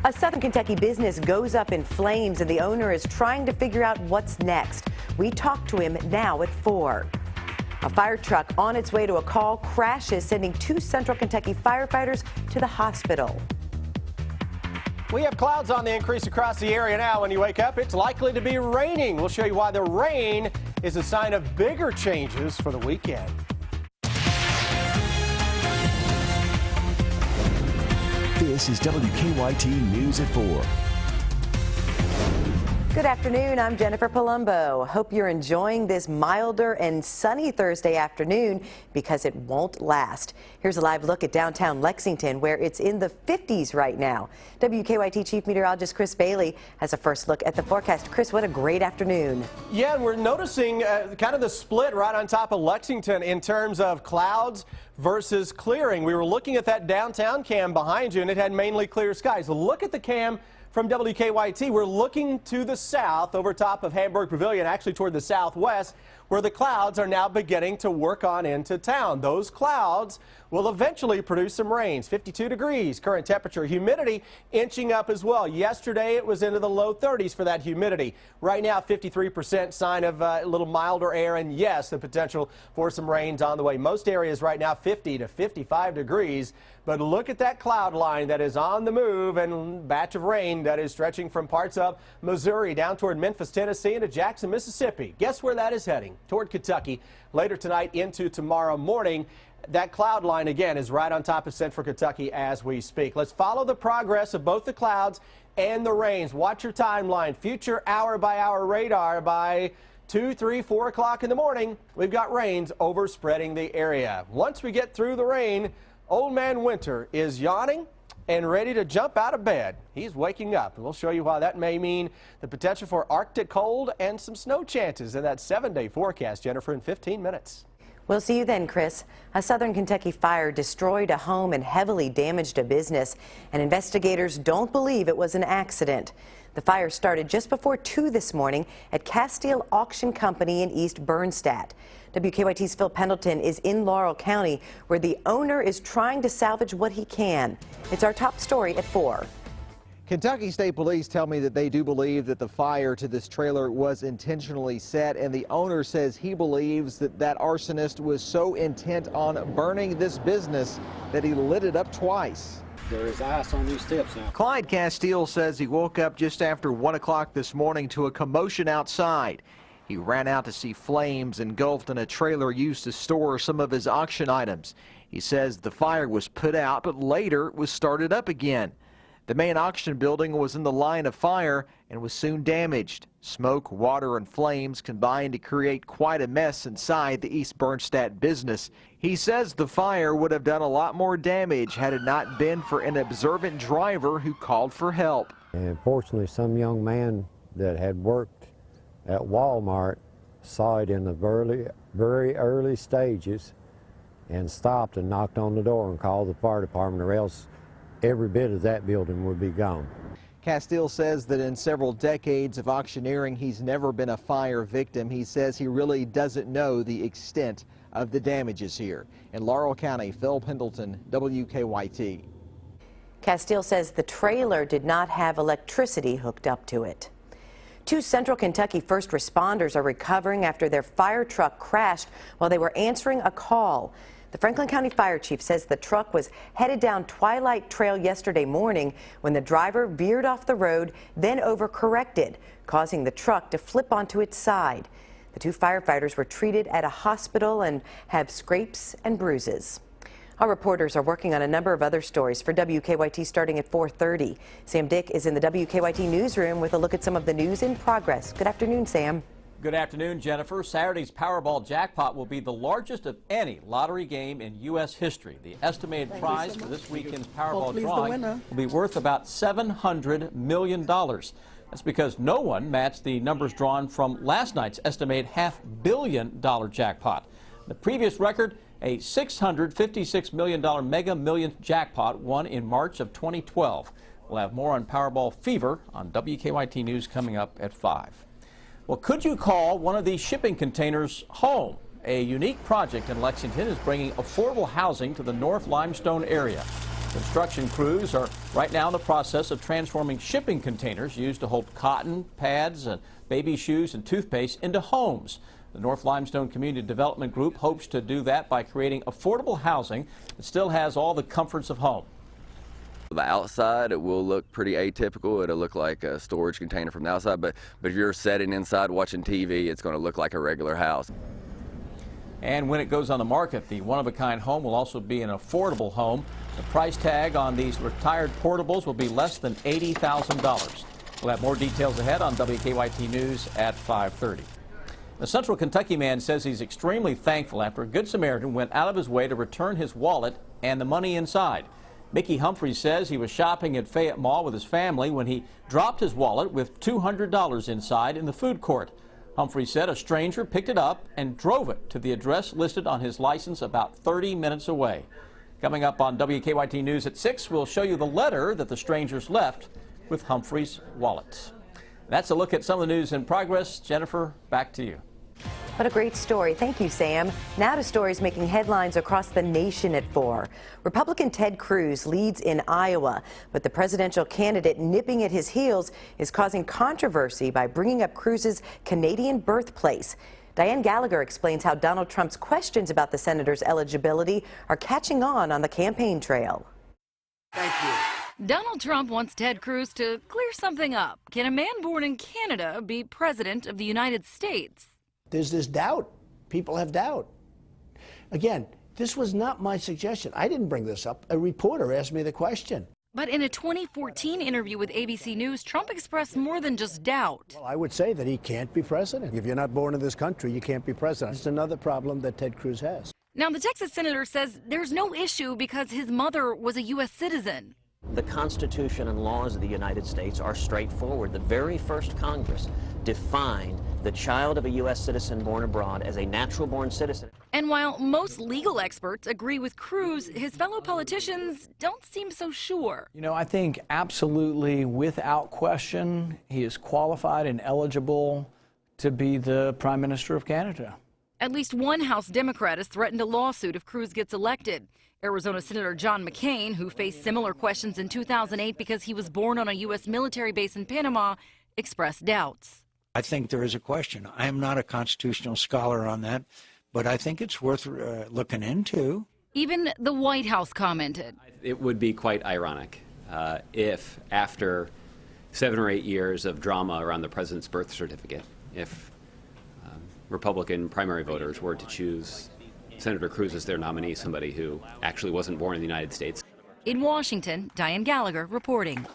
A Southern Kentucky business goes up in flames and the owner is trying to figure out what's next. We talk to him now at 4. A fire truck on its way to a call crashes, sending 2 Central Kentucky firefighters to the hospital. We have clouds on the increase across the area now. When you wake up, it's likely to be raining. We'll show you why the rain is a sign of bigger changes for the weekend. This is WKYT News at 4. Good afternoon, I'm Jennifer Palumbo. Hope you're enjoying this milder and sunny Thursday afternoon because it won't last. Here's a live look at downtown Lexington where it's in the 50s right now. WKYT Chief Meteorologist Chris Bailey has a first look at the forecast. Chris, what a great afternoon. Yeah, and we're noticing kind of the split right on top of Lexington in terms of clouds versus clearing. We were looking at that downtown cam behind you and it had mainly clear skies. Look at the cam from WKYT. We're looking to the south over top of Hamburg Pavilion, actually toward the southwest, where the clouds are now beginning to work on into town. Those clouds will eventually produce some rains. 52 degrees current temperature. Humidity inching up as well. Yesterday it was into the low 30s for that humidity. Right now 53%, sign of a little milder air, and yes, the potential for some rains on the way. Most areas right now 50 to 55 degrees. But look at that cloud line that is on the move and batch of rain that is stretching from parts of Missouri down toward Memphis, Tennessee, into Jackson, Mississippi. Guess where that is heading? Toward Kentucky later tonight into tomorrow morning. That cloud line again is right on top of Central Kentucky as we speak. Let's follow the progress of both the clouds and the rains. Watch your timeline. Future hour-by-hour radar by 2, 3, 4 o'clock in the morning. We've got rains overspreading the area. Once we get through the rain, Old Man Winter is yawning and ready to jump out of bed. He's waking up, and we'll show you why that may mean the potential for Arctic cold and some snow chances in that 7-day forecast, Jennifer, in 15 minutes. We'll see you then, Chris. A Southern Kentucky fire destroyed a home and heavily damaged a business, and investigators don't believe it was an accident. The fire started just before 2 this morning at Castile Auction Company in East Bernstadt. WKYT's Phil Pendleton is in Laurel County, where the owner is trying to salvage what he can. It's our top story at 4. Kentucky State Police tell me that they do believe that the fire to this trailer was intentionally set, and the owner says he believes that that arsonist was so intent on burning this business that he lit it up twice. There is ice on these steps now. Clyde Castile says he woke up just after 1 o'clock this morning to a commotion outside. He ran out to see flames engulfed in a trailer used to store some of his auction items. He says the fire was put out, but later was started up again. The main auction building was in the line of fire and was soon damaged. Smoke, water, and flames combined to create quite a mess inside the East Bernstadt business. He says the fire would have done a lot more damage had it not been for an observant driver who called for help. And fortunately, some young man that had worked at Walmart saw it in the very early stages and stopped and knocked on the door and called the fire department, or else every bit of that building would be gone. Castile says that in several decades of auctioneering, he's never been a fire victim. He says he really doesn't know the extent of the damages here. In Laurel County, Phil Pendleton, WKYT. Castile says the trailer did not have electricity hooked up to it. 2 Central Kentucky first responders are recovering after their fire truck crashed while they were answering a call. The Franklin County Fire Chief says the truck was headed down Twilight Trail yesterday morning when the driver veered off the road, then overcorrected, causing the truck to flip onto its side. The 2 firefighters were treated at a hospital and have scrapes and bruises. Our reporters are working on a number of other stories for WKYT starting at 4:30. Sam Dick is in the WKYT newsroom with a look at some of the news in progress. Good afternoon, Sam. Good afternoon, Jennifer. Saturday's Powerball jackpot will be the largest of any lottery game in U.S. history. The estimated prize for this weekend's Powerball drawing will be worth about $700 million. That's because no one matched the numbers drawn from last night's estimated $500 million jackpot. The previous record, a $656 million Mega Millions jackpot won in March of 2012. We'll have more on Powerball fever on WKYT News coming up at 5. Well, could you call one of these shipping containers home? A unique project in Lexington is bringing affordable housing to the North Limestone area. Construction crews are right now in the process of transforming shipping containers used to hold cotton, pads, and baby shoes and toothpaste into homes. The North Limestone Community Development Group hopes to do that by creating affordable housing that still has all the comforts of home. The outside, it will look pretty atypical. It'll look like a storage container from the outside, but if you're sitting inside watching TV, it's going to look like a regular house. And when it goes on the market, the one-of-a-kind home will also be an affordable home. The price tag on these retired portables will be less than $80,000. We'll have more details ahead on WKYT News at 5:30. The Central Kentucky man says he's extremely thankful after a Good Samaritan went out of his way to return his wallet and the money inside. Mickey Humphreys says he was shopping at Fayette Mall with his family when he dropped his wallet with $200 inside in the food court. Humphreys said a stranger picked it up and drove it to the address listed on his license about 30 minutes away. Coming up on WKYT News at 6, we'll show you the letter that the strangers left with Humphreys' wallet. That's a look at some of the news in progress. Jennifer, back to you. What a great story. Thank you, Sam. Now to stories making headlines across the nation at 4. Republican Ted Cruz leads in Iowa, but the presidential candidate nipping at his heels is causing controversy by bringing up Cruz's Canadian birthplace. Diane Gallagher explains how Donald Trump's questions about the senator's eligibility are catching on the campaign trail. Thank you. Donald Trump wants Ted Cruz to clear something up. Can a man born in Canada be president of the United States? There's this doubt. People have doubt. Again, this was not my suggestion. I didn't bring this up. A reporter asked me the question. But in a 2014 interview with ABC News, Trump expressed more than just doubt. Well, I would say that he can't be president. If you're not born in this country, you can't be president. It's another problem that Ted Cruz has. Now, the Texas senator says there's no issue because his mother was a U.S. citizen. The Constitution and laws of the United States are straightforward. The very first Congress defined the child of a U.S. citizen born abroad as a natural-born citizen. And while most legal experts agree with Cruz, his fellow politicians don't seem so sure. You know, I think absolutely, without question, he is qualified and eligible to be the Prime Minister of Canada. At least one House Democrat has threatened a lawsuit if Cruz gets elected. Arizona Senator John McCain, who faced similar questions in 2008 because he was born on a U.S. military base in Panama, expressed doubts. I think there is a question. I am not a constitutional scholar on that, but I think it's worth looking into. Even the White House commented. It would be quite ironic if, after 7 or 8 years of drama around the president's birth certificate, if Republican primary voters were to choose Senator Cruz as their nominee, somebody who actually wasn't born in the United States. In Washington, Diane Gallagher reporting.